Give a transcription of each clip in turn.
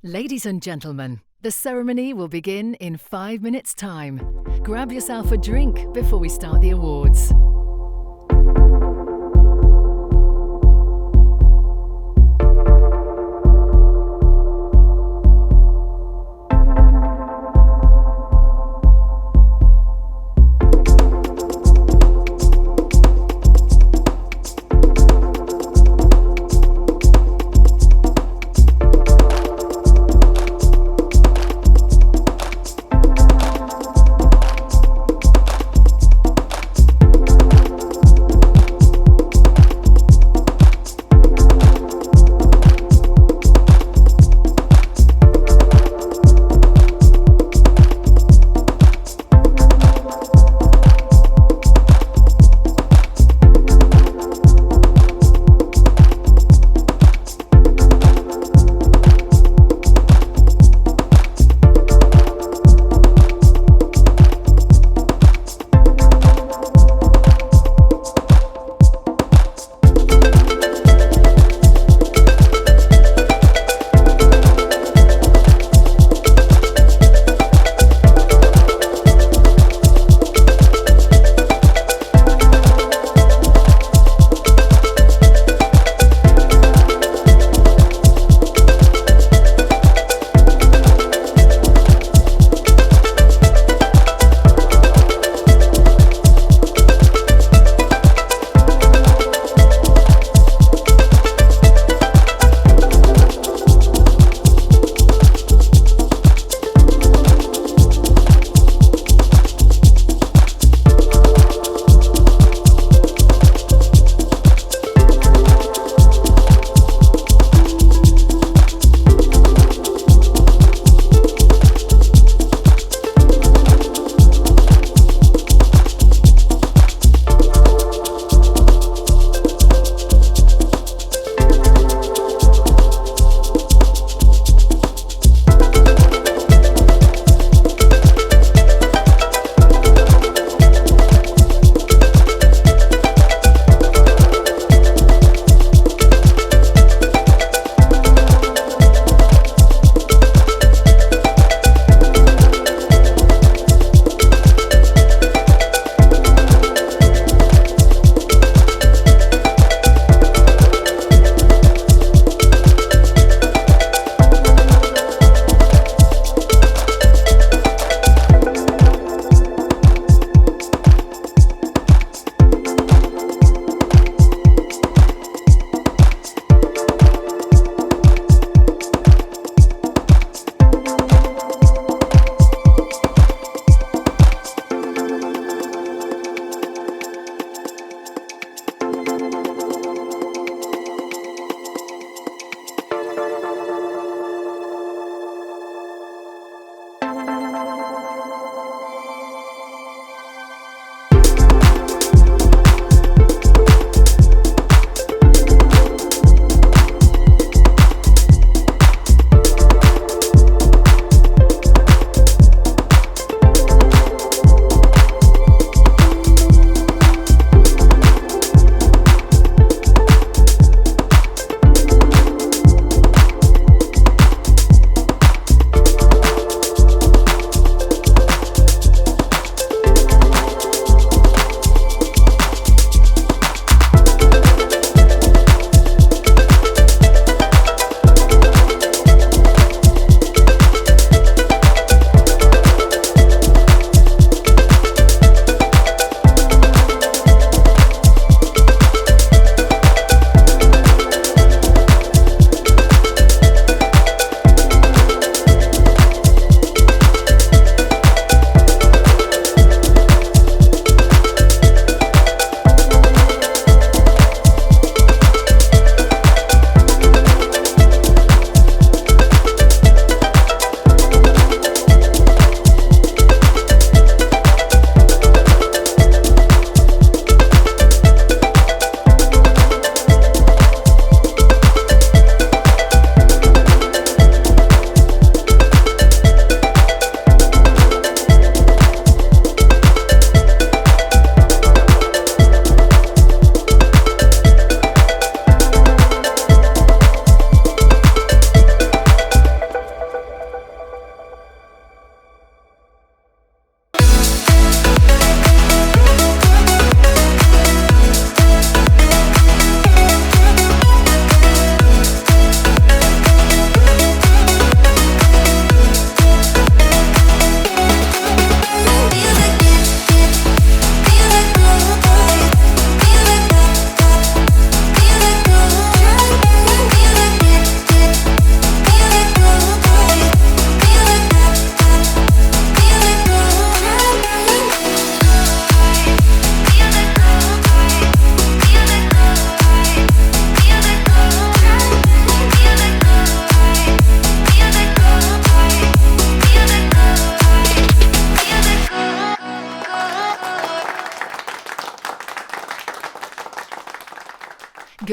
Ladies and gentlemen, the ceremony will begin in 5 minutes' time. Grab yourself a drink before we start the awards.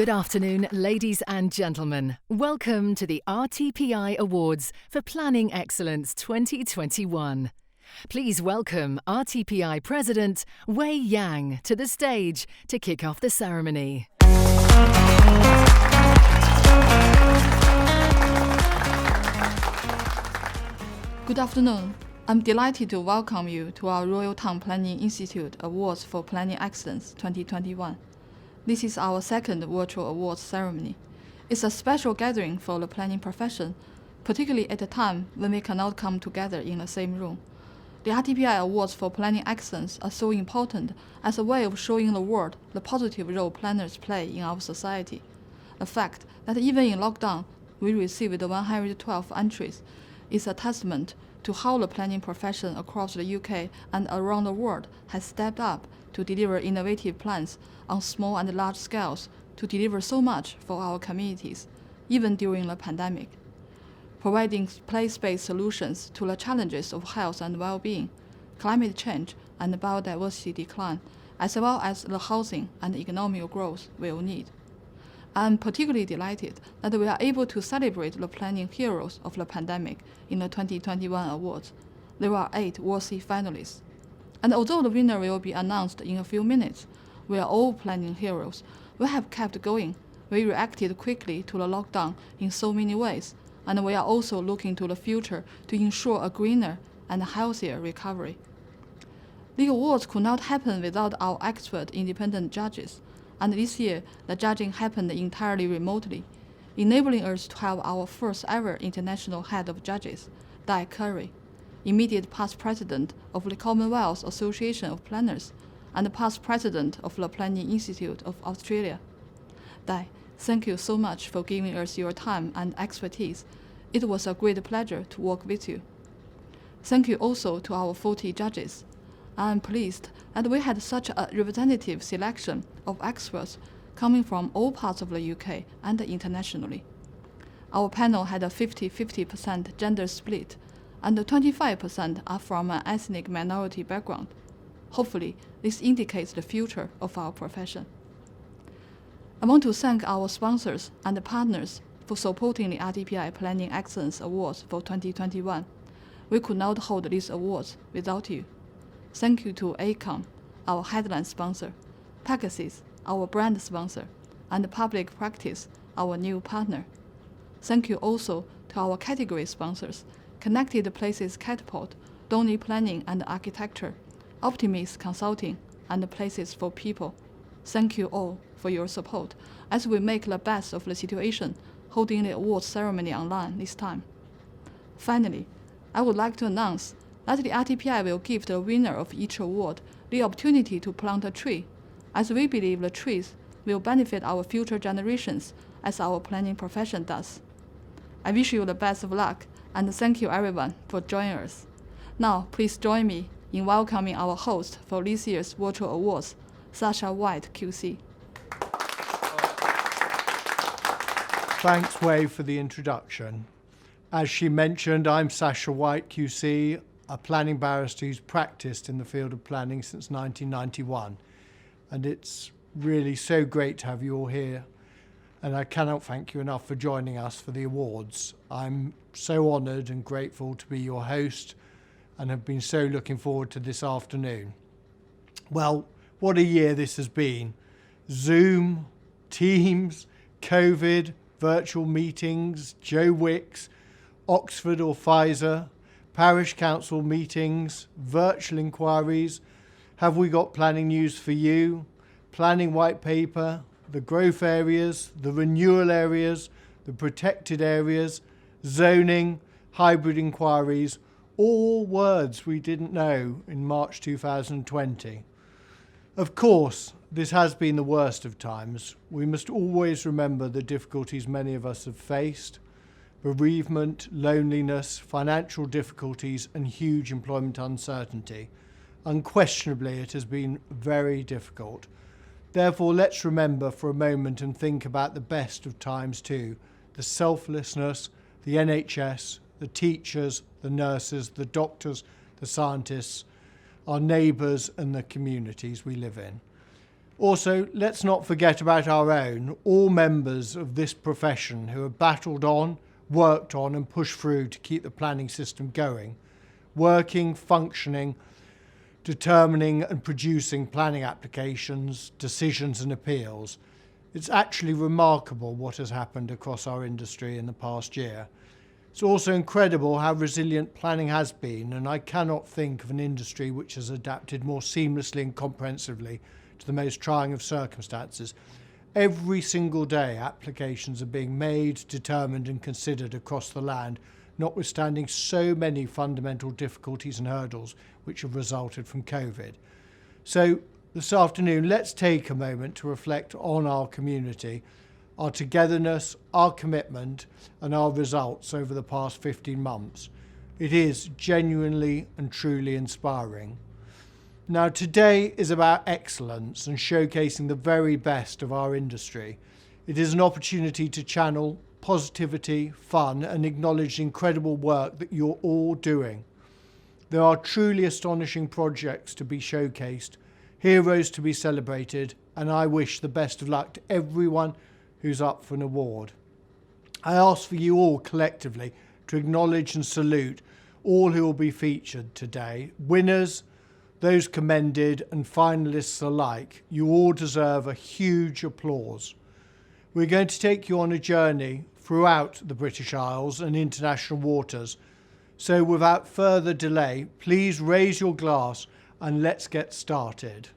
Good afternoon, ladies and gentlemen. Welcome to the RTPI Awards for Planning Excellence 2021. Please welcome RTPI President Wei Yang to the stage to kick off the ceremony. Good afternoon. I'm delighted to welcome you to our Royal Town Planning Institute Awards for Planning Excellence 2021. This is our second virtual awards ceremony. It's a special gathering for the planning profession, particularly at a time when we cannot come together in the same room. The RTPI Awards for Planning Excellence are so important as a way of showing the world the positive role planners play in our society. The fact that even in lockdown, we received 112 entries is a testament to how the planning profession across the UK and around the world has stepped up to deliver innovative plans on small and large scales to deliver so much for our communities, even during the pandemic. Providing place-based solutions to the challenges of health and well-being, climate change and biodiversity decline, as well as the housing and economic growth we will need. I'm particularly delighted that we are able to celebrate the planning heroes of the pandemic in the 2021 awards. There are 8 worthy finalists. And although the winner will be announced in a few minutes, we are all planning heroes. We have kept going. We reacted quickly to the lockdown in so many ways, and we are also looking to the future to ensure a greener and healthier recovery. The awards could not happen without our expert independent judges, and this year the judging happened entirely remotely, enabling us to have our first ever international head of judges, Dyan Currie, immediate past president of the Commonwealth Association of Planners and past president of the Planning Institute of Australia. Dyan, thank you so much for giving us your time and expertise. It was a great pleasure to work with you. Thank you also to our 40 judges. I am pleased that we had such a representative selection of experts coming from all parts of the UK and internationally. Our panel had a 50-50% gender split, and 25% are from an ethnic minority background. Hopefully, this indicates the future of our profession. I want to thank our sponsors and partners for supporting the RTPI Planning Excellence Awards for 2021. We could not hold these awards without you. Thank you to ACOM, our headline sponsor, Pegasus, our brand sponsor, and Public Practice, our new partner. Thank you also to our category sponsors, Connected Places Catapult, Donny Planning and Architecture, Optimist Consulting, and Places for People. Thank you all for your support as we make the best of the situation, holding the awards ceremony online this time. Finally, I would like to announce that the RTPI will give the winner of each award the opportunity to plant a tree, as we believe the trees will benefit our future generations as our planning profession does. I wish you the best of luck, and thank you everyone for joining us. Now, please join me in welcoming our host for this year's virtual awards, Sasha White, QC. Thanks, Wei, for the introduction. As she mentioned, I'm Sasha White, QC, a planning barrister who's practiced in the field of planning since 1991. And it's really so great to have you all here. And I cannot thank you enough for joining us for the awards. I'm so honoured and grateful to be your host and have been so looking forward to this afternoon. Well, what a year this has been. Zoom, Teams, COVID, virtual meetings, Joe Wicks, Oxford or Pfizer, parish council meetings, virtual inquiries. Have we got planning news for you? Planning white paper, the growth areas, the renewal areas, the protected areas, zoning, hybrid inquiries, all words we didn't know in March 2020. Of course, this has been the worst of times. We must always remember the difficulties many of us have faced: bereavement, loneliness, financial difficulties, and huge employment uncertainty. Unquestionably, it has been very difficult. Therefore, let's remember for a moment and think about the best of times too: the selflessness, the NHS, the teachers, the nurses, the doctors, the scientists, our neighbours and the communities we live in. Also, let's not forget about our own, all members of this profession who have battled on, worked on and pushed through to keep the planning system going, working, functioning, determining and producing planning applications, decisions and appeals. It's actually remarkable what has happened across our industry in the past year. It's also incredible how resilient planning has been, and I cannot think of an industry which has adapted more seamlessly and comprehensively to the most trying of circumstances. Every single day applications are being made, determined and considered across the land, notwithstanding so many fundamental difficulties and hurdles which have resulted from COVID. So this afternoon, let's take a moment to reflect on our community, our togetherness, our commitment and our results over the past 15 months. It is genuinely and truly inspiring. Now, today is about excellence and showcasing the very best of our industry. It is an opportunity to channel positivity, fun and acknowledge the incredible work that you're all doing. There are truly astonishing projects to be showcased, heroes to be celebrated, and I wish the best of luck to everyone who's up for an award. I ask for you all collectively to acknowledge and salute all who will be featured today. Winners, those commended and finalists alike, you all deserve a huge applause. We're going to take you on a journey throughout the British Isles and international waters. So without further delay, please raise your glass and let's get started.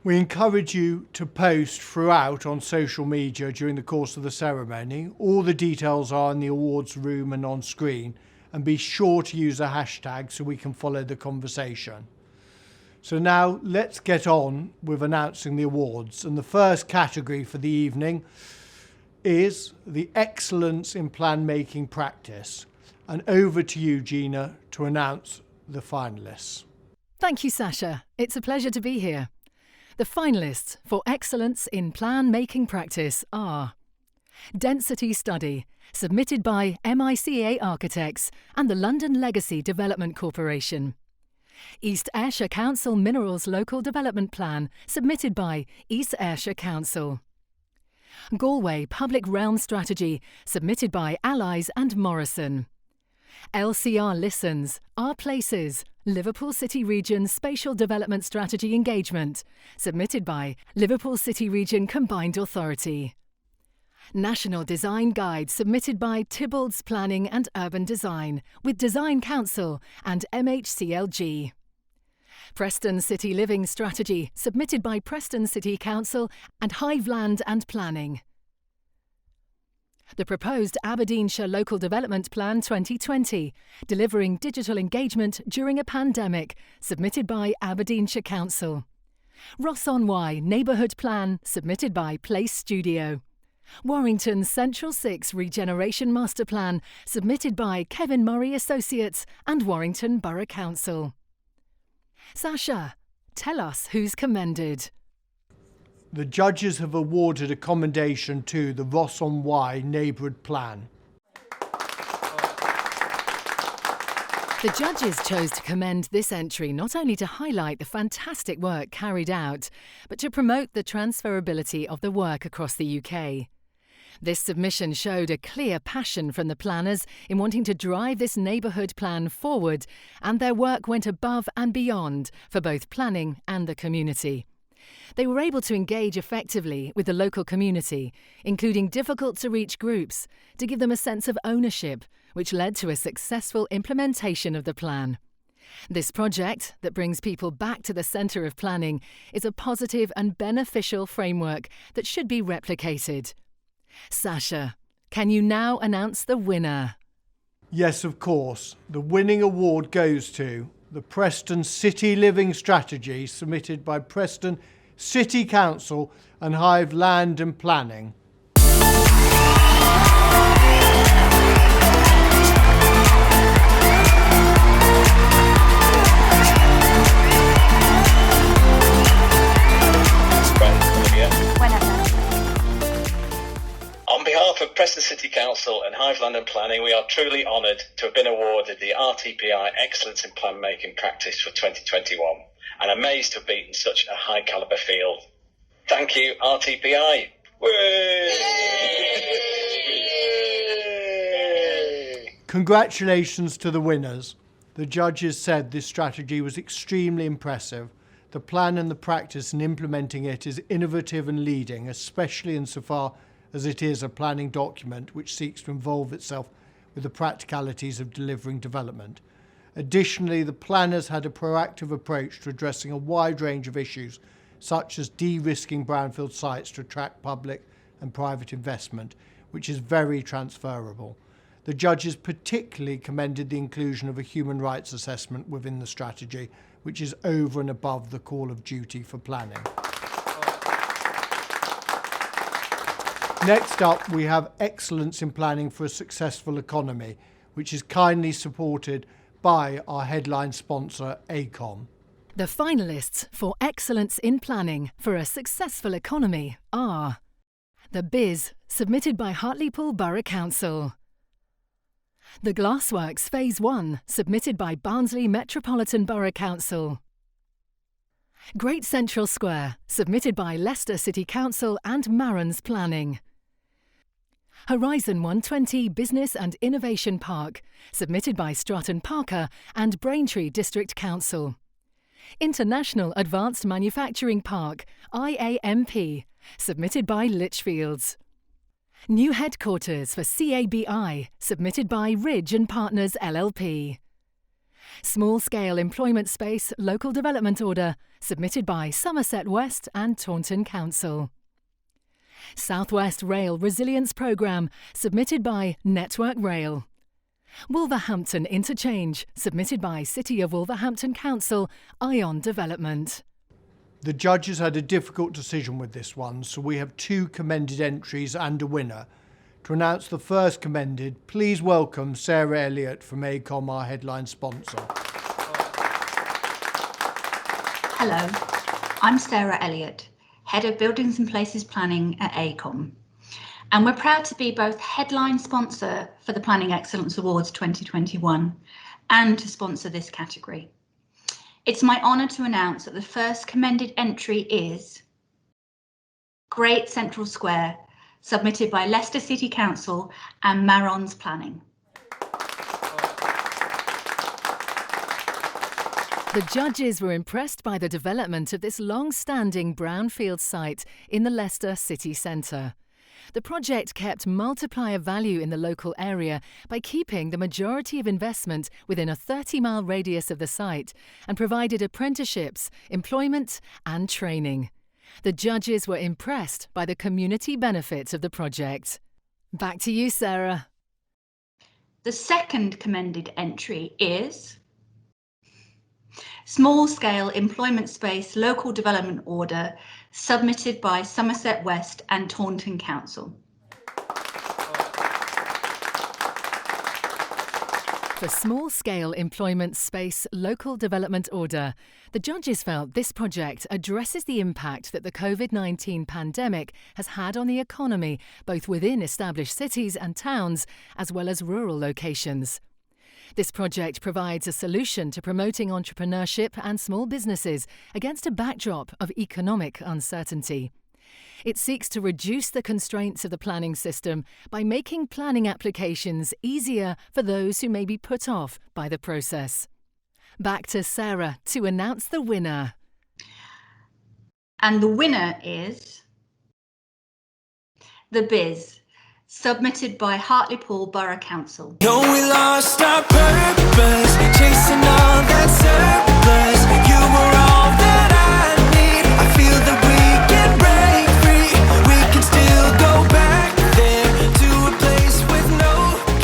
We encourage you to post throughout on social media during the course of the ceremony. All the details are in the awards room and on screen, and be sure to use a hashtag so we can follow the conversation. So now let's get on with announcing the awards, and the first category for the evening is the Excellence in Plan Making Practice. And over to you, Gina, to announce the finalists. Thank you, Sasha. It's a pleasure to be here. The finalists for Excellence in Plan Making Practice are Density Study, submitted by MICA Architects and the London Legacy Development Corporation. East Ayrshire Council Minerals Local Development Plan, submitted by East Ayrshire Council. Galway Public Realm Strategy, submitted by Allies and Morrison. LCR Listens, Our Places, Liverpool City Region Spatial Development Strategy Engagement, submitted by Liverpool City Region Combined Authority. National Design Guide, submitted by Tybald's Planning and Urban Design, with Design Council and MHCLG. Preston City Living Strategy, submitted by Preston City Council and Hive Land and Planning. The proposed Aberdeenshire Local Development Plan 2020, delivering digital engagement during a pandemic, submitted by Aberdeenshire Council. Ross-on-Wye Neighbourhood Plan, submitted by Place Studio. Warrington Central 6 Regeneration Master Plan, submitted by Kevin Murray Associates and Warrington Borough Council. Sasha, tell us who's commended. The judges have awarded a commendation to the Ross-on-Wye Neighbourhood Plan. The judges chose to commend this entry not only to highlight the fantastic work carried out, but to promote the transferability of the work across the UK. This submission showed a clear passion from the planners in wanting to drive this neighbourhood plan forward, and their work went above and beyond for both planning and the community. They were able to engage effectively with the local community, including difficult-to-reach groups, to give them a sense of ownership, which led to a successful implementation of the plan. This project, that brings people back to the centre of planning, is a positive and beneficial framework that should be replicated. Sasha, can you now announce the winner? Yes, of course. The winning award goes to the Preston City Living Strategy, submitted by Preston City Council and Hive Land and Planning. On behalf of Preston City Council and Hive Land and Planning, we are truly honoured to have been awarded the RTPI Excellence in Plan Making Practice for 2021. and amazed to have beaten such a high calibre field. Thank you, RTPI. Congratulations to the winners. The judges said this strategy was extremely impressive. The plan and the practice in implementing it is innovative and leading, especially insofar as it is a planning document which seeks to involve itself with the practicalities of delivering development. Additionally, the planners had a proactive approach to addressing a wide range of issues, such as de-risking brownfield sites to attract public and private investment, which is very transferable. The judges particularly commended the inclusion of a human rights assessment within the strategy, which is over and above the call of duty for planning. Next up, we have excellence in planning for a successful economy, which is kindly supported by our headline sponsor, AECOM. The finalists for Excellence in Planning for a Successful Economy are the BIS, submitted by Hartlepool Borough Council; the Glassworks Phase 1, submitted by Barnsley Metropolitan Borough Council; Great Central Square, submitted by Leicester City Council and Marrons Planning; Horizon 120 Business and Innovation Park, submitted by Stratton Parker and Braintree District Council; International Advanced Manufacturing Park, IAMP, submitted by Lichfields; New Headquarters for CABI, submitted by Ridge and Partners LLP; Small Scale Employment Space Local Development Order, submitted by Somerset West and Taunton Council; South West Rail Resilience Programme, submitted by Network Rail; Wolverhampton Interchange, submitted by City of Wolverhampton Council, Ion Development. The judges had a difficult decision with this one, so we have two commended entries and a winner. To announce the first commended, please welcome Sarah Elliott from AECOM, our headline sponsor. Hello, I'm Sarah Elliott, Head of Buildings and Places Planning at AECOM. And we're proud to be both headline sponsor for the Planning Excellence Awards 2021 and to sponsor this category. It's my honour to announce that the first commended entry is Great Central Square, submitted by Leicester City Council and Marrons Planning. The judges were impressed by the development of this long-standing brownfield site in the Leicester city centre. The project kept multiplier value in the local area by keeping the majority of investment within a 30-mile radius of the site and provided apprenticeships, employment and training. The judges were impressed by the community benefits of the project. Back to you, Sarah. The second commended entry is Small Scale Employment Space Local Development Order, submitted by Somerset West and Taunton Council. The Small Scale Employment Space Local Development Order. The judges felt this project addresses the impact that the COVID-19 pandemic has had on the economy, both within established cities and towns, as well as rural locations. This project provides a solution to promoting entrepreneurship and small businesses against a backdrop of economic uncertainty. It seeks to reduce the constraints of the planning system by making planning applications easier for those who may be put off by the process. Back to Sarah to announce the winner. And the winner is the BIS, submitted by Hartlepool Borough Council. No, we lost our purpose, chasing all that surplus. You were all that I need. I feel that we can break free. We can still go back there to a place with no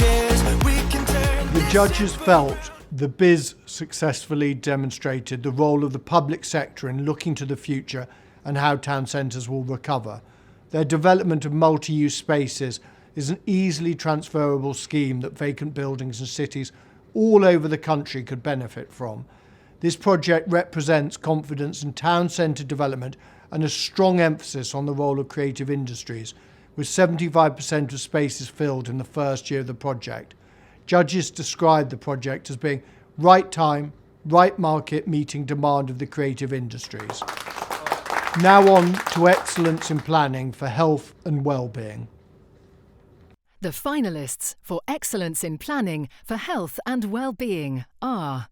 cares. We can turn. The judges felt the BIS successfully demonstrated the role of the public sector in looking to the future and how town centres will recover. Their development of multi-use spaces is an easily transferable scheme that vacant buildings and cities all over the country could benefit from. This project represents confidence in town centre development and a strong emphasis on the role of creative industries, with 75% of spaces filled in the first year of the project. Judges described the project as being right time, right market meeting demand of the creative industries. Now on to excellence in planning for health and well-being. The finalists for Excellence in Planning for Health and Well-being are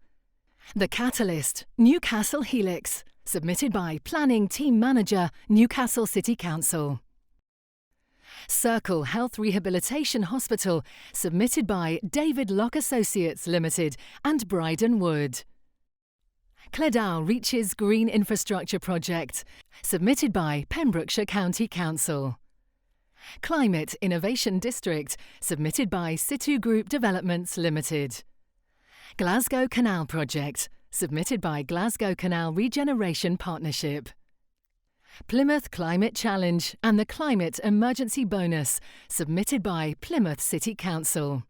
The Catalyst, Newcastle Helix, submitted by Planning Team Manager, Newcastle City Council. Circle Health Rehabilitation Hospital, submitted by David Lock Associates Limited and Bryden Wood. Cleddau Reaches Green Infrastructure Project, submitted by Pembrokeshire County Council. Climate Innovation District, submitted by Situ Group Developments Limited. Glasgow Canal Project, submitted by Glasgow Canal Regeneration Partnership. Plymouth Climate Challenge and the Climate Emergency Bonus, submitted by Plymouth City Council.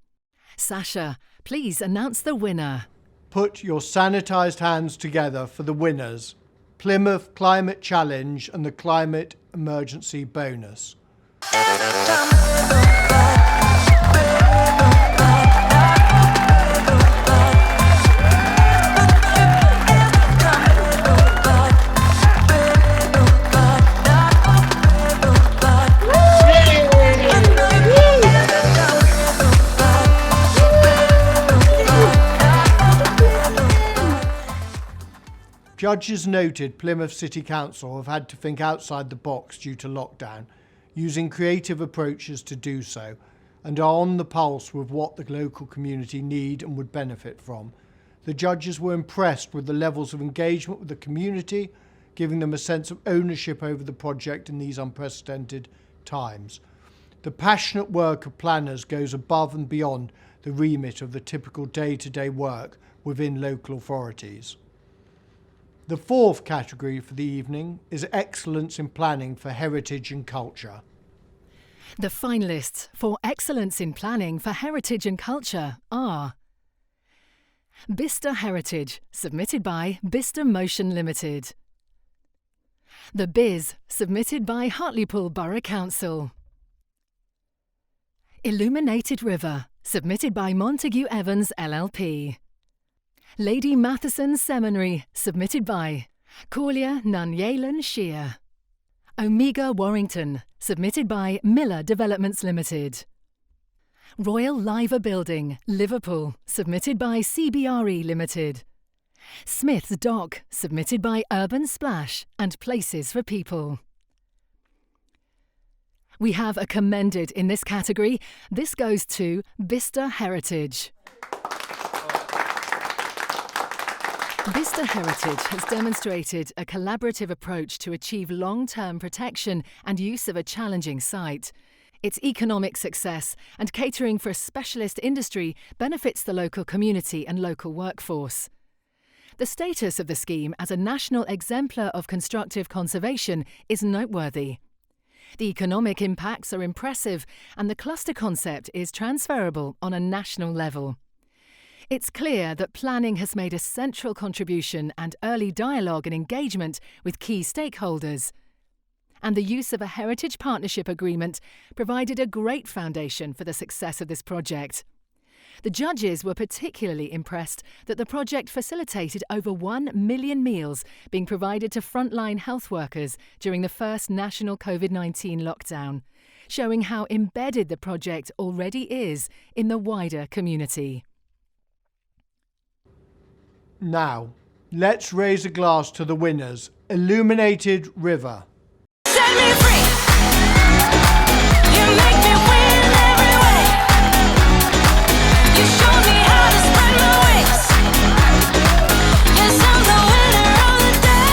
Sasha, please announce the winner. Put your sanitised hands together for the winners, Plymouth Climate Challenge and the Climate Emergency Bonus. Judges noted Plymouth City Council have had to think outside the box due to lockdown, using creative approaches to do so, and are on the pulse with what the local community need and would benefit from. The judges were impressed with the levels of engagement with the community, giving them a sense of ownership over the project in these unprecedented times. The passionate work of planners goes above and beyond the remit of the typical day-to-day work within local authorities. The fourth category for the evening is Excellence in Planning for Heritage and Culture. The finalists for Excellence in Planning for Heritage and Culture are Bicester Heritage, submitted by Bicester Motion Limited. The Biz, submitted by Hartlepool Borough Council. Illuminated River, submitted by Montague Evans LLP. Lady Matheson Seminary, submitted by Corlia Nunyalan Shear. Omega Warrington, submitted by Miller Developments Limited. Royal Liver Building, Liverpool, submitted by CBRE Limited. Smith's Dock, submitted by Urban Splash and Places for People. We have a commended in this category. This goes to Bicester Heritage. Bicester Heritage has demonstrated a collaborative approach to achieve long-term protection and use of a challenging site. Its economic success and catering for a specialist industry benefits the local community and local workforce. The status of the scheme as a national exemplar of constructive conservation is noteworthy. The economic impacts are impressive and the cluster concept is transferable on a national level. It's clear that planning has made a central contribution and early dialogue and engagement with key stakeholders. And the use of a heritage partnership agreement provided a great foundation for the success of this project. The judges were particularly impressed that the project facilitated over 1 million meals being provided to frontline health workers during the first national COVID-19 lockdown, showing how embedded the project already is in the wider community. Now, let's raise a glass to the winners. Illuminated River. Set me free. You make me win every way. You show me how to spread my wings. Yes, I'm the winner of the day.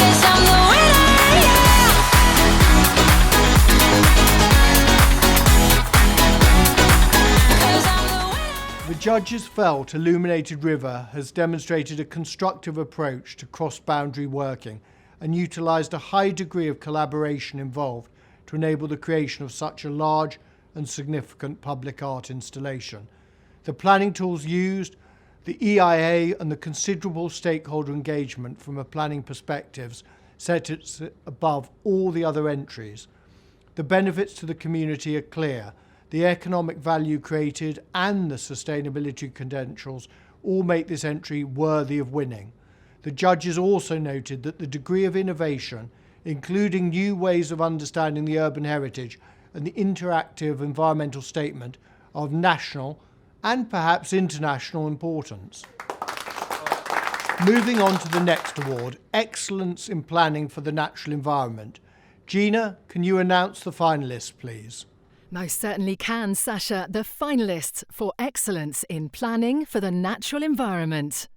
Yes, I'm the winner, yeah. 'Cause I'm the winner. The judges felt Illuminated River has demonstrated a constructive approach to cross-boundary working and utilised a high degree of collaboration involved to enable the creation of such a large and significant public art installation. The planning tools used, the EIA and the considerable stakeholder engagement from a planning perspective set it above all the other entries. The benefits to the community are clear. The economic value created and the sustainability credentials all make this entry worthy of winning. The judges also noted that the degree of innovation, including new ways of understanding the urban heritage and the interactive environmental statement, are of national and perhaps international importance. Moving on to the next award, Excellence in Planning for the Natural Environment. Gina, can you announce the finalists, please? Most certainly can, Sasha. The finalists for Excellence in Planning for the Natural Environment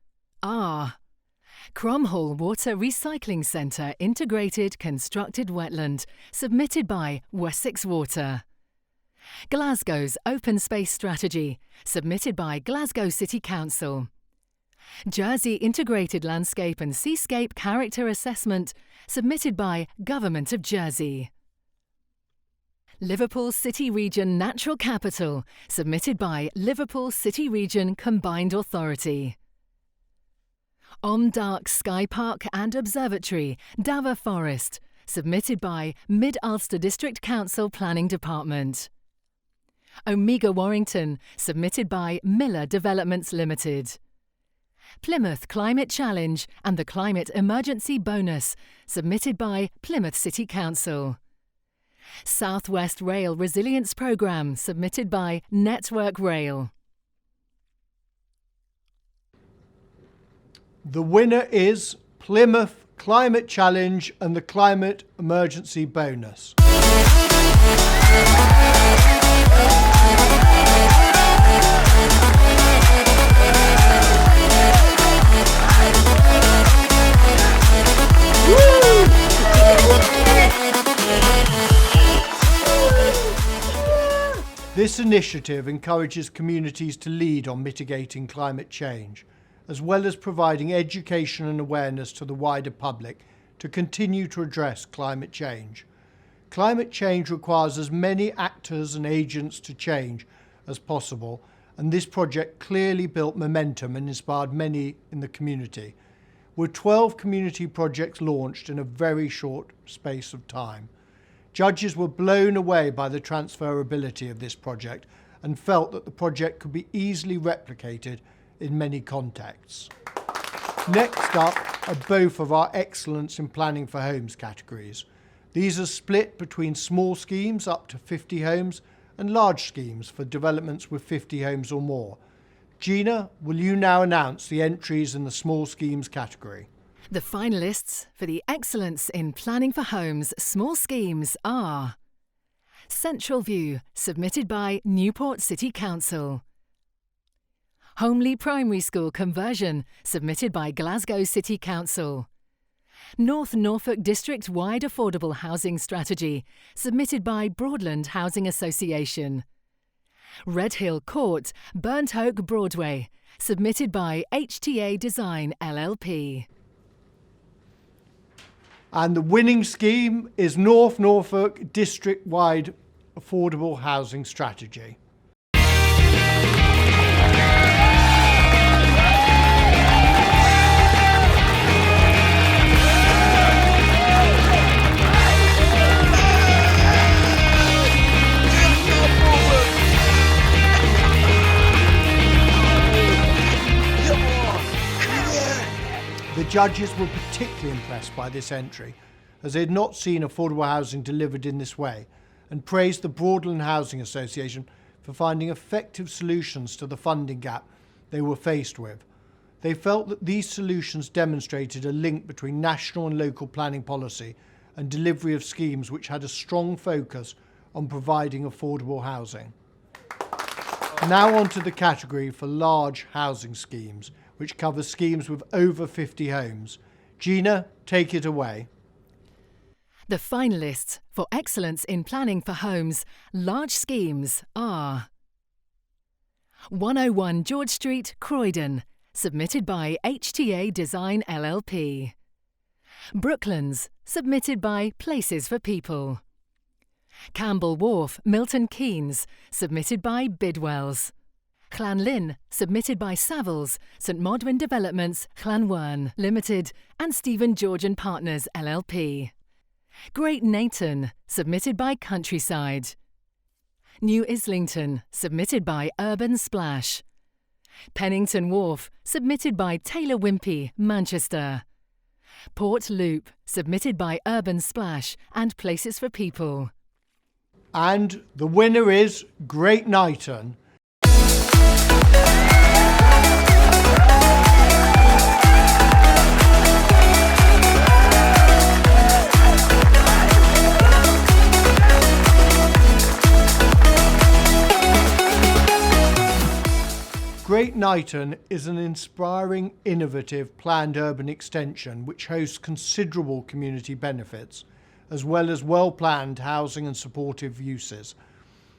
are Cromhall Water Recycling Centre Integrated Constructed Wetland, submitted by Wessex Water. Glasgow's Open Space Strategy, submitted by Glasgow City Council. Jersey Integrated Landscape and Seascape Character Assessment, submitted by Government of Jersey. Liverpool City Region Natural Capital, submitted by Liverpool City Region Combined Authority. Dark Sky Park and Observatory, Dover Forest, submitted by Mid-Ulster District Council Planning Department. Omega Warrington, submitted by Miller Developments Limited. Plymouth Climate Challenge and the Climate Emergency Bonus, submitted by Plymouth City Council. South West Rail Resilience Programme, submitted by Network Rail. The winner is Plymouth Climate Challenge and the Climate Emergency Bonus. This initiative encourages communities to lead on mitigating climate change, as well as providing education and awareness to the wider public to continue to address climate change. Climate change requires as many actors and agents to change as possible, and this project clearly built momentum and inspired many in the community, with 12 community projects launched in a very short space of time. Judges were blown away by the transferability of this project and felt that the project could be easily replicated in many contexts. Next up are both of our Excellence in Planning for Homes categories. These are split between small schemes up to 50 homes and large schemes for developments with 50 homes or more. Gina, will you now announce the entries in the small schemes category? The finalists for the Excellence in Planning for Homes small schemes are Central View, submitted by Newport City Council. Homely Primary School Conversion, submitted by Glasgow City Council. North Norfolk District-wide Affordable Housing Strategy, submitted by Broadland Housing Association. Redhill Court, Burnt Oak Broadway, submitted by HTA Design LLP. And the winning scheme is North Norfolk District-wide Affordable Housing Strategy. The judges were particularly impressed by this entry, as they had not seen affordable housing delivered in this way, and praised the Broadland Housing Association for finding effective solutions to the funding gap they were faced with. They felt that these solutions demonstrated a link between national and local planning policy and delivery of schemes which had a strong focus on providing affordable housing. Now on to the category for large housing schemes, which covers schemes with over 50 homes. Gina, take it away. The finalists for Excellence in Planning for Homes large schemes are 101 George Street, Croydon, submitted by HTA Design LLP. Brooklands, submitted by Places for People. Campbell Wharf, Milton Keynes, submitted by Bidwells. Llanlynn, submitted by Savills, St Modwyn Developments, Llanwern Limited and Stephen George and Partners LLP. Great Nayton, submitted by Countryside. New Islington, submitted by Urban Splash. Pennington Wharf, submitted by Taylor Wimpey, Manchester. Port Loop, submitted by Urban Splash and Places for People. And the winner is Great Knighton. Great Knighton is an inspiring, innovative, planned urban extension which hosts considerable community benefits, as well as well-planned housing and supportive uses.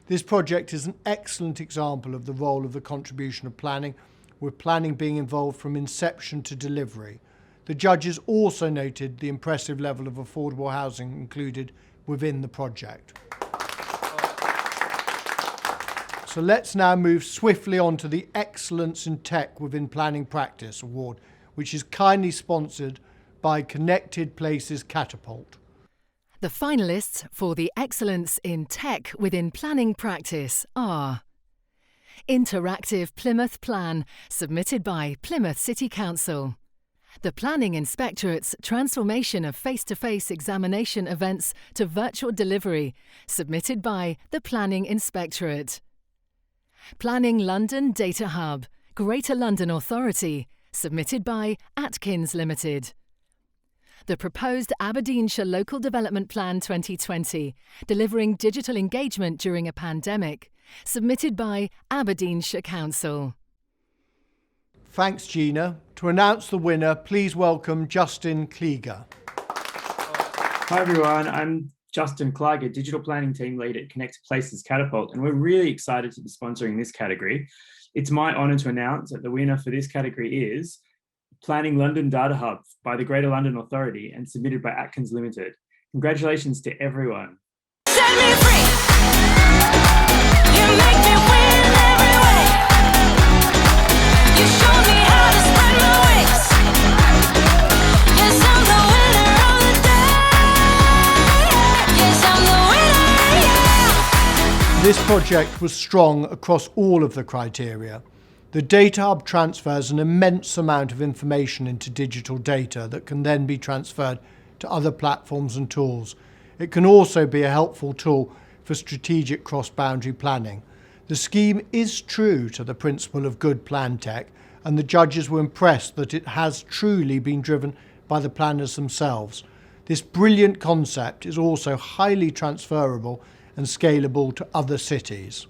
This project is an excellent example of the role of the contribution of planning, with planning being involved from inception to delivery. The judges also noted the impressive level of affordable housing included within the project. So let's now move swiftly on to the Excellence in Tech Within Planning Practice Award, which is kindly sponsored by Connected Places Catapult. The finalists for the Excellence in Tech Within Planning Practice are Interactive Plymouth Plan, submitted by Plymouth City Council. The Planning Inspectorate's transformation of face-to-face examination events to virtual delivery, submitted by the Planning Inspectorate. Planning London Data Hub, Greater London Authority, submitted by Atkins Limited. The proposed Aberdeenshire Local Development Plan 2020, delivering digital engagement during a pandemic, submitted by Aberdeenshire Council. Thanks, Gina. To announce the winner, please welcome Justin Klieger. Hi everyone, I'm Justin Klieger, Digital Planning Team Lead at Connected Places Catapult, and we're really excited to be sponsoring this category. It's my honour to announce that the winner for this category is Planning London Data Hub by the Greater London Authority and submitted by Atkins Limited. Congratulations to everyone. Set me free. You make me win every way. You show me how to spread my wings. Yes, I'm the winner of the day. Yes, I'm the winner, yeah. This project was strong across all of the criteria. The Data Hub transfers an immense amount of information into digital data that can then be transferred to other platforms and tools. It can also be a helpful tool for strategic cross-boundary planning. The scheme is true to the principle of good plan tech, and the judges were impressed that it has truly been driven by the planners themselves. This brilliant concept is also highly transferable and scalable to other cities.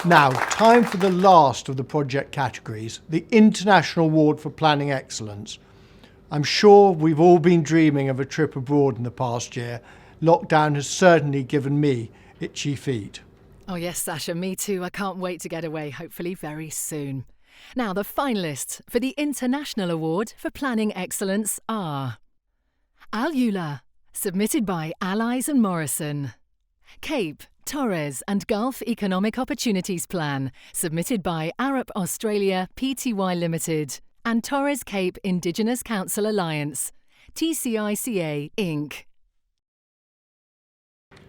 Now, time for the last of the project categories, the International Award for Planning Excellence. I'm sure we've all been dreaming of a trip abroad in the past year. Lockdown has certainly given me itchy feet. Oh yes, Sasha, me too. I can't wait to get away, hopefully very soon. Now, the finalists for the International Award for Planning Excellence are Alula, submitted by Allies and Morrison. Cape, Torres and Gulf Economic Opportunities Plan, submitted by Arup Australia Pty Limited and Torres Cape Indigenous Council Alliance, TCICA Inc.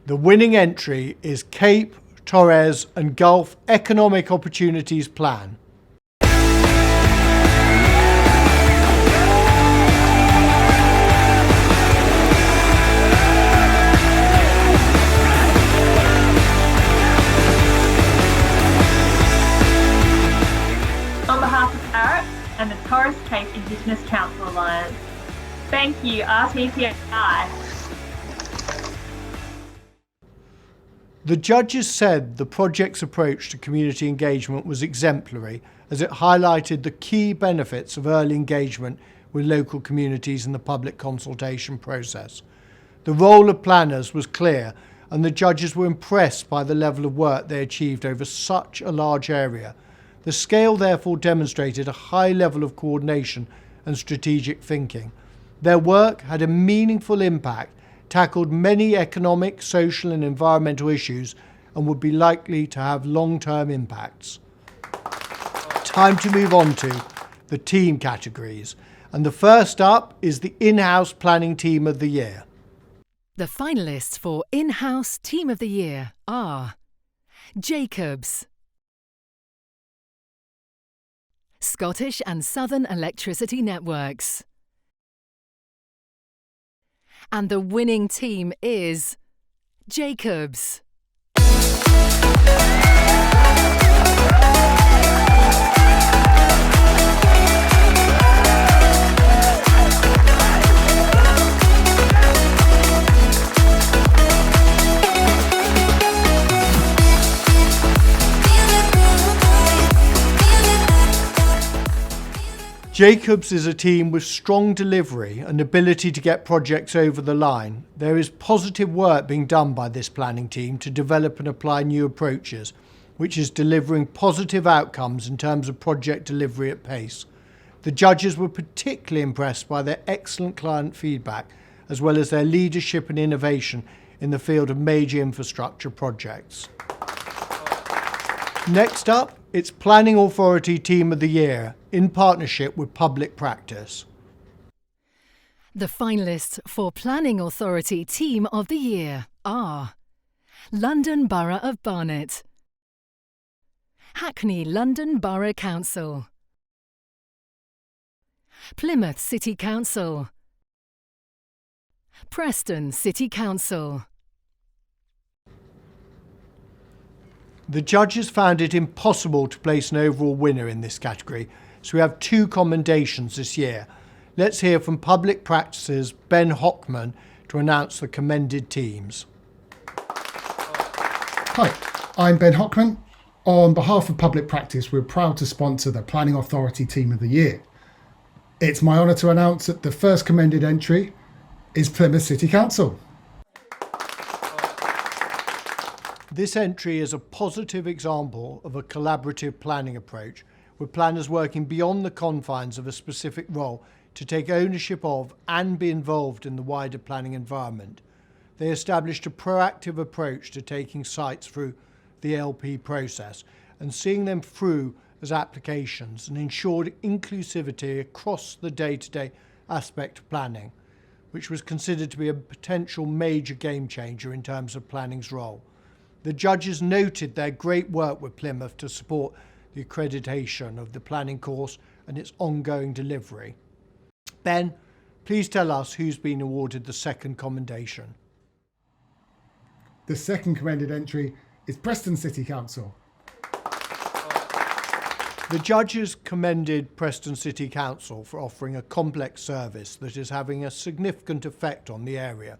The winning entry is Cape, Torres and Gulf Economic Opportunities Plan. On behalf of Arup and the Torres Cape Indigenous Council Alliance, thank you RTPI. The judges said the project's approach to community engagement was exemplary, as it highlighted the key benefits of early engagement with local communities in the public consultation process. The role of planners was clear, and the judges were impressed by the level of work they achieved over such a large area. The scale therefore demonstrated a high level of coordination and strategic thinking. Their work had a meaningful impact, tackled many economic, social and environmental issues, and would be likely to have long-term impacts. Time to move on to the team categories, and the first up is the in-house planning team of the year. The finalists for In-House Team of the Year are Jacobs, Scottish and Southern electricity networks. And the winning team is Jacobs. Jacobs is a team with strong delivery and ability to get projects over the line. There is positive work being done by this planning team to develop and apply new approaches, which is delivering positive outcomes in terms of project delivery at pace. The judges were particularly impressed by their excellent client feedback, as well as their leadership and innovation in the field of major infrastructure projects. Next up, it's Planning Authority Team of the Year, in partnership with Public Practice. The finalists for Planning Authority Team of the Year are London Borough of Barnet, Hackney London Borough Council, Plymouth City Council, Preston City Council. The judges found it impossible to place an overall winner in this category, so we have two commendations this year. Let's hear from Public Practice's Ben Hockman to announce the commended teams. Hi, I'm Ben Hockman. On behalf of Public Practice, we're proud to sponsor the Planning Authority Team of the Year. It's my honour to announce that the first commended entry is Plymouth City Council. This entry is a positive example of a collaborative planning approach, with planners working beyond the confines of a specific role to take ownership of and be involved in the wider planning environment. They established a proactive approach to taking sites through the LP process and seeing them through as applications, and ensured inclusivity across the day-to-day aspect of planning, which was considered to be a potential major game changer in terms of planning's role. The judges noted their great work with Plymouth to support the accreditation of the planning course and its ongoing delivery. Ben, please tell us who's been awarded the second commendation. The second commended entry is Preston City Council. The judges commended Preston City Council for offering a complex service that is having a significant effect on the area.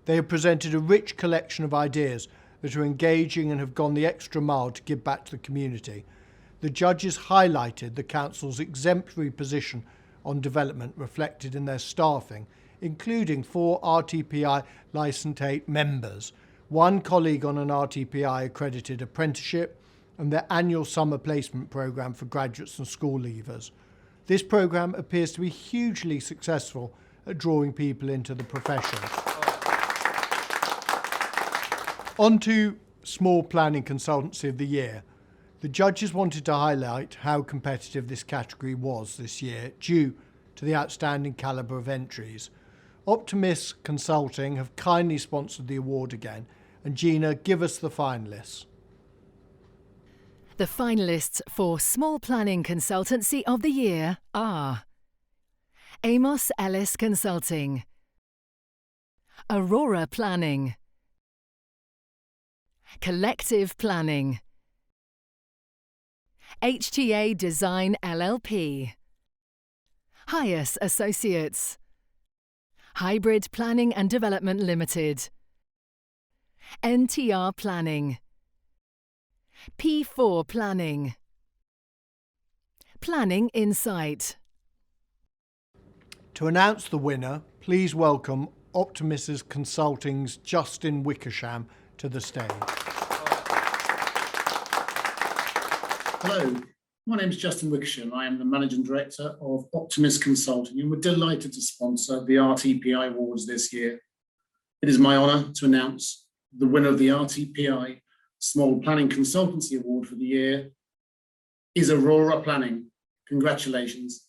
They have presented a rich collection of ideas that are engaging and have gone the extra mile to give back to the community. The judges highlighted the council's exemplary position on development reflected in their staffing, including 4 RTPI Licensed 8 members, 1 colleague on an RTPI accredited apprenticeship, and their annual summer placement programme for graduates and school leavers. This programme appears to be hugely successful at drawing people into the profession. On to Small Planning Consultancy of the Year. The judges wanted to highlight how competitive this category was this year due to the outstanding calibre of entries. Optimist Consulting have kindly sponsored the award again, and Gina, give us the finalists. The finalists for Small Planning Consultancy of the Year are Amos Ellis Consulting, Aurora Planning, Collective Planning, HTA Design LLP, Hyas Associates, Hybrid Planning and Development Limited, NTR Planning, P4 Planning, Planning Insight. To announce the winner, please welcome Optimus Consulting's Justin Wickersham to the stage. Hello, my name is Justin Wickersham. I am the Managing Director of Optimus Consulting, and we're delighted to sponsor the RTPI Awards this year. It is my honour to announce the winner of the RTPI Small Planning Consultancy Award for the year is Aurora Planning. Congratulations.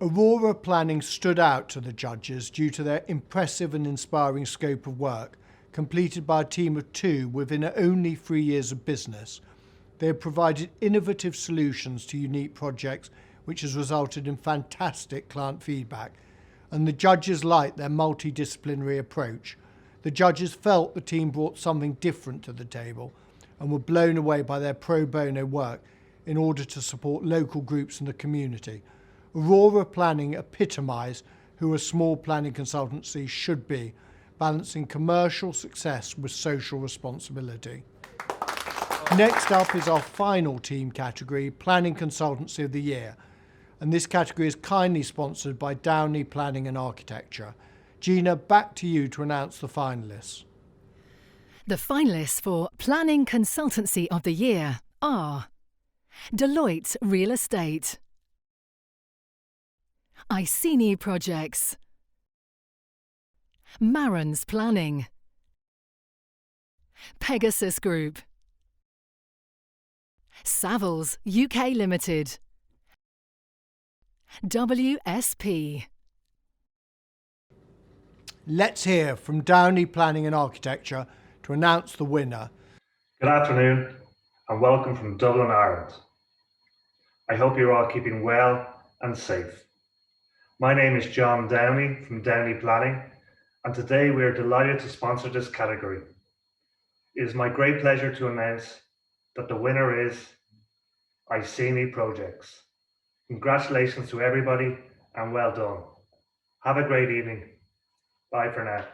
Aurora Planning stood out to the judges due to their impressive and inspiring scope of work, completed by a team of 2 within only 3 years of business. They have provided innovative solutions to unique projects, which has resulted in fantastic client feedback, and the judges liked their multidisciplinary approach. The judges felt the team brought something different to the table and were blown away by their pro bono work in order to support local groups in the community. Aurora Planning epitomised who a small planning consultancy should be, balancing commercial success with social responsibility. Next up is our final team category, Planning Consultancy of the Year, and this category is kindly sponsored by Downey Planning and Architecture. Gina, back to you to announce the finalists. The finalists for Planning Consultancy of the Year are Deloitte Real Estate, Iceni Projects, Marrons Planning, Pegasus Group, Savills UK Limited, WSP. Let's hear from Downey Planning and Architecture to announce the winner. Good afternoon and welcome from Dublin, Ireland. I hope you're all keeping well and safe. My name is John Downey from Downey Planning, and today we are delighted to sponsor this category. It is my great pleasure to announce that the winner is Iceni Projects. Congratulations to everybody and well done. Have a great evening. Bye for now.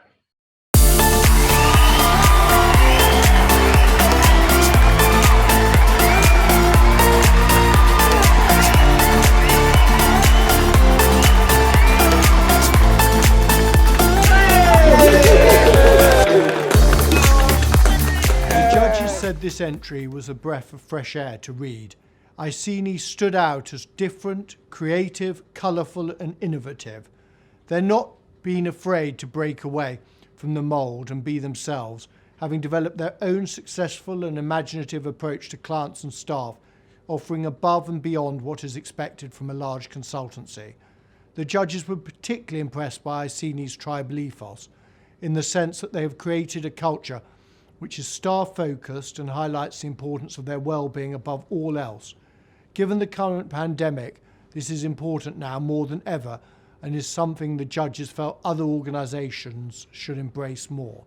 Said this entry was a breath of fresh air to read. Iceni stood out as different, creative, colourful and innovative. They're not being afraid to break away from the mould and be themselves, having developed their own successful and imaginative approach to clients and staff, offering above and beyond what is expected from a large consultancy. The judges were particularly impressed by Iceni's tribal ethos, in the sense that they have created a culture which is staff-focused and highlights the importance of their well-being above all else. Given the current pandemic, this is important now more than ever and is something the judges felt other organisations should embrace more.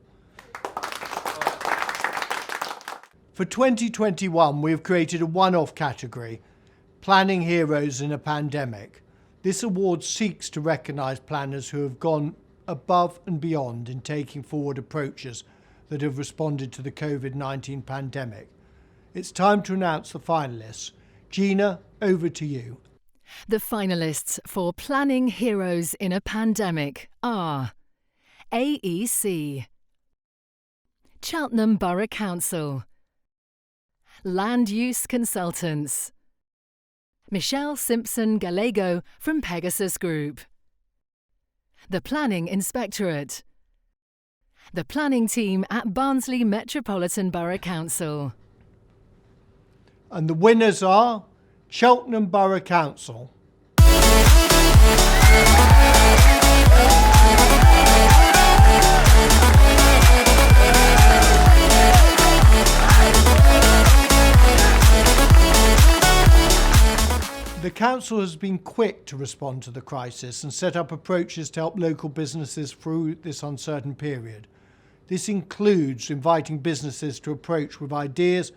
For 2021, we have created a one-off category, Planning Heroes in a Pandemic. This award seeks to recognise planners who have gone above and beyond in taking forward approaches that have responded to the COVID-19 pandemic. It's time to announce the finalists. Gina, over to you. The finalists for Planning Heroes in a Pandemic are AEC, Cheltenham Borough Council, Land Use Consultants, Michelle Simpson Gallego from Pegasus Group, the Planning Inspectorate, the planning team at Barnsley Metropolitan Borough Council. And the winners are Cheltenham Borough Council. The council has been quick to respond to the crisis and set up approaches to help local businesses through this uncertain period. This includes inviting businesses to approach with ideas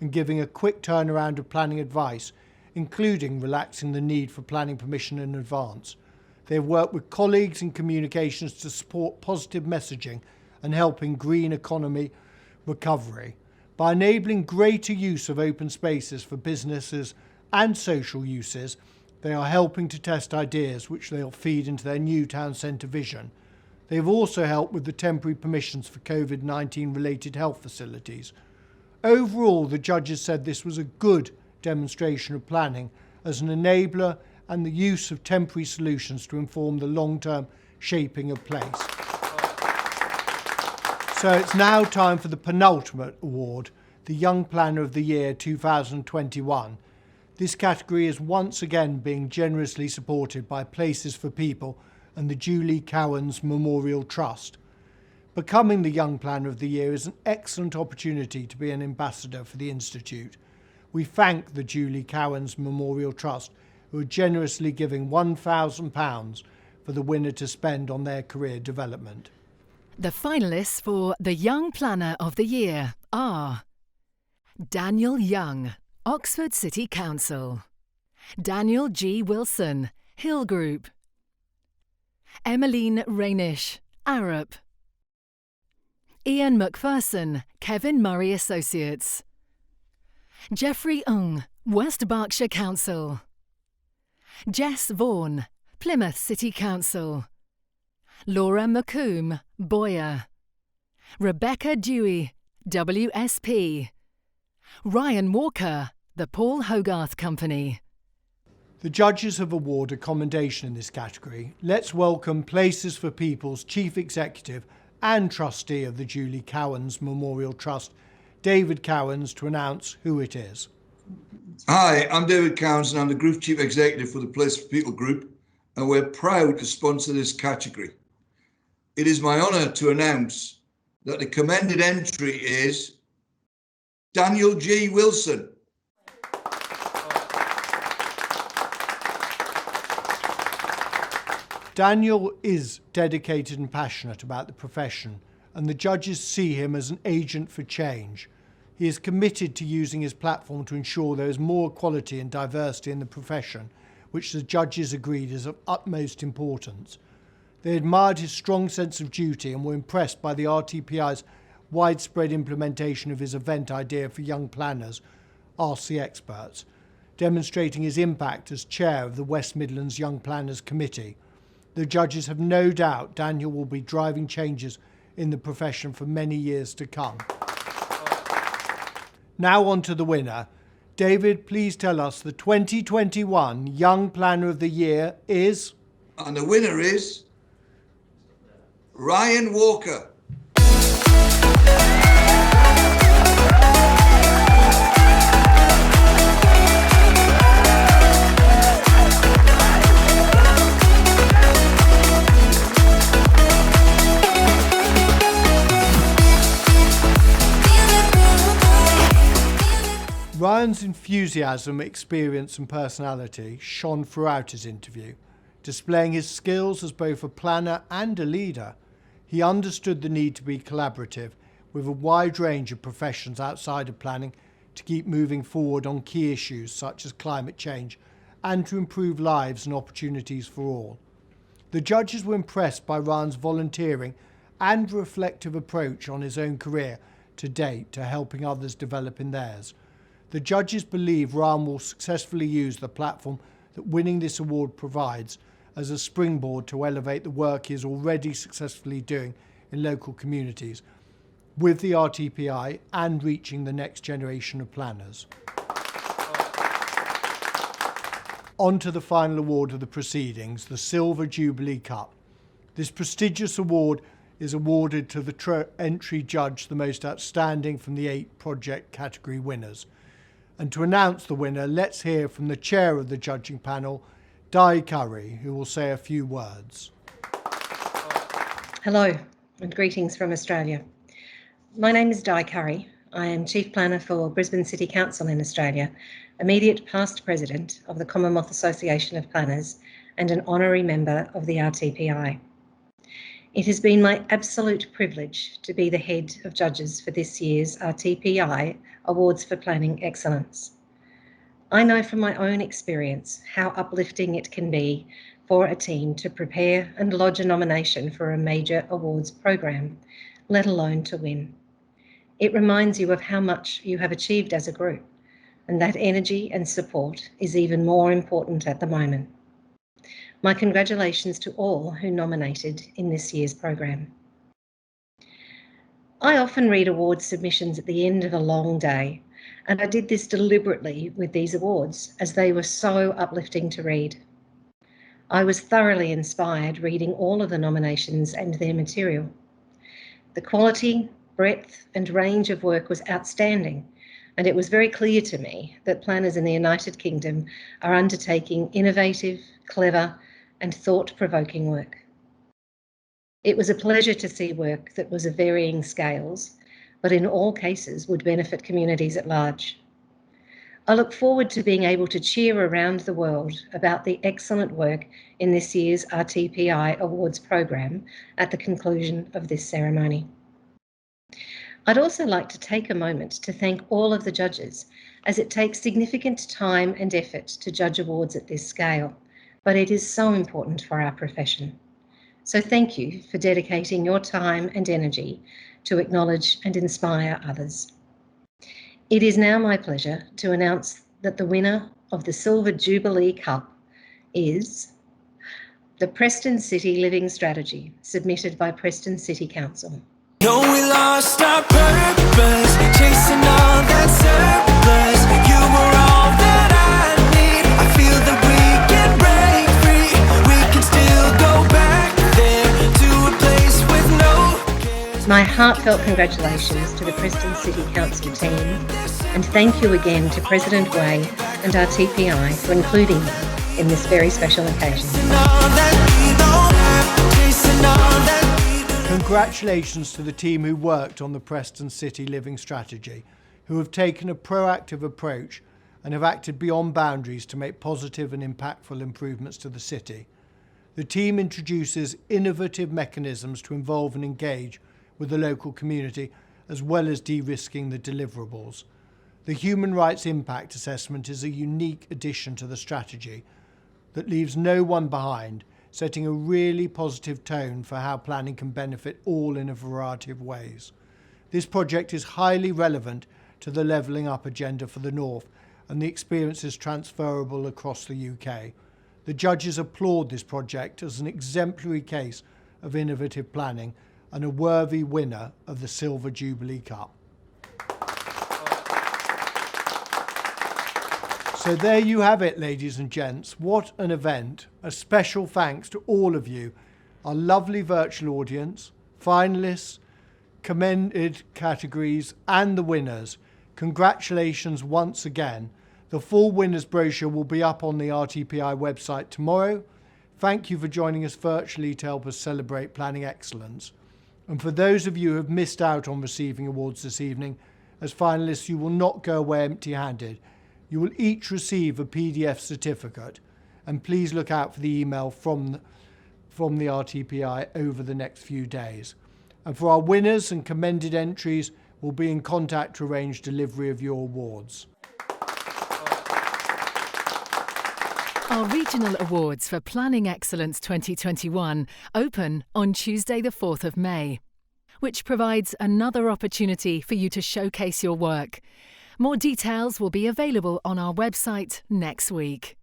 and giving a quick turnaround of planning advice, including relaxing the need for planning permission in advance. They have worked with colleagues in communications to support positive messaging and helping green economy recovery. By enabling greater use of open spaces for businesses and social uses, they are helping to test ideas which they'll feed into their new town centre vision. They have also helped with the temporary permissions for COVID-19 related health facilities. Overall, the judges said this was a good demonstration of planning as an enabler and the use of temporary solutions to inform the long-term shaping of place. So it's now time for the penultimate award, the Young Planner of the Year 2021. This category is once again being generously supported by Places for People and the Julie Cowans Memorial Trust. Becoming the Young Planner of the Year is an excellent opportunity to be an ambassador for the Institute. We thank the Julie Cowans Memorial Trust, who are generously giving £1,000 for the winner to spend on their career development. The finalists for the Young Planner of the Year are Daniel Young, Oxford City Council; Daniel G. Wilson, Hill Group; Emmeline Rainish, Arup; Ian McPherson, Kevin Murray Associates; Jeffrey Ung, West Berkshire Council; Jess Vaughan, Plymouth City Council; Laura McComb, Boyer; Rebecca Dewey, WSP; Ryan Walker, the Paul Hogarth Company. The judges have awarded a commendation in this category. Let's welcome Places for People's Chief Executive and Trustee of the Julie Cowans Memorial Trust, David Cowans, to announce who it is. Hi, I'm David Cowans and I'm the Group Chief Executive for the Places for People Group, and we're proud to sponsor this category. It is my honour to announce that the commended entry is Daniel G. Wilson. Daniel is dedicated and passionate about the profession, and the judges see him as an agent for change. He is committed to using his platform to ensure there is more equality and diversity in the profession, which the judges agreed is of utmost importance. They admired his strong sense of duty and were impressed by the RTPI's widespread implementation of his event idea for young planners, Ask the Experts, demonstrating his impact as chair of the West Midlands Young Planners Committee. The judges have no doubt Daniel will be driving changes in the profession for many years to come. Now on to the winner. David, please tell us the 2021 Young Planner of the Year is? And the winner is Ryan Walker. Ryan's enthusiasm, experience and personality shone throughout his interview. Displaying his skills as both a planner and a leader, he understood the need to be collaborative with a wide range of professions outside of planning to keep moving forward on key issues such as climate change and to improve lives and opportunities for all. The judges were impressed by Ryan's volunteering and reflective approach on his own career to date to helping others develop in theirs. The judges believe Ryan will successfully use the platform that winning this award provides as a springboard to elevate the work he is already successfully doing in local communities with the RTPI and reaching the next generation of planners. On to the final award of the proceedings, the Silver Jubilee Cup. This prestigious award is awarded to the entry judge, the most outstanding from the 8 project category winners. And to announce the winner, let's hear from the chair of the judging panel, Dyan Currie, who will say a few words. Hello and greetings from Australia. My name is Dyan Currie. I am Chief Planner for Brisbane City Council in Australia, immediate past President of the Commonwealth Association of Planners and an honorary member of the RTPI. It has been my absolute privilege to be the head of judges for this year's RTPI Awards for Planning Excellence. I know from my own experience how uplifting it can be for a team to prepare and lodge a nomination for a major awards program, let alone to win. It reminds you of how much you have achieved as a group, and that energy and support is even more important at the moment. My congratulations to all who nominated in this year's program. I often read award submissions at the end of a long day, and I did this deliberately with these awards as they were so uplifting to read. I was thoroughly inspired reading all of the nominations and their material. The quality, breadth and range of work was outstanding, and it was very clear to me that planners in the United Kingdom are undertaking innovative, clever, and thought-provoking work. It was a pleasure to see work that was of varying scales, but in all cases would benefit communities at large. I look forward to being able to cheer around the world about the excellent work in this year's RTPI Awards program at the conclusion of this ceremony. I'd also like to take a moment to thank all of the judges, as it takes significant time and effort to judge awards at this scale, but it is so important for our profession. So thank you for dedicating your time and energy to acknowledge and inspire others. It is now my pleasure to announce that the winner of the Silver Jubilee Cup is the Preston City Living Strategy, submitted by Preston City Council. No, we lost our purpose, chasing all that surplus. You were all that I need. I feel that we can break free. We can still go back there to a place with no cares. My heartfelt congratulations to the Preston City Council team, and thank you again to President Way and RTPI for including me in this very special occasion. Congratulations to the team who worked on the Preston City Living Strategy, who have taken a proactive approach and have acted beyond boundaries to make positive and impactful improvements to the city. The team introduces innovative mechanisms to involve and engage with the local community, as well as de-risking the deliverables. The Human Rights Impact Assessment is a unique addition to the strategy that leaves no one behind, setting a really positive tone for how planning can benefit all in a variety of ways. This project is highly relevant to the levelling up agenda for the North, and the experience is transferable across the UK. The judges applaud this project as an exemplary case of innovative planning and a worthy winner of the Silver Jubilee Cup. So there you have it, ladies and gents. What an event. A special thanks to all of you, our lovely virtual audience, finalists, commended categories, and the winners. Congratulations once again. The full winners brochure will be up on the RTPI website tomorrow. Thank you for joining us virtually to help us celebrate planning excellence. And for those of you who have missed out on receiving awards this evening, as finalists, you will not go away empty-handed. You will each receive a PDF certificate, and please look out for the email from the RTPI over the next few days. And for our winners and commended entries, we'll be in contact to arrange delivery of your awards. Our regional awards for Planning Excellence 2021 open on Tuesday the 4th of May, which provides another opportunity for you to showcase your work. More details will be available on our website next week.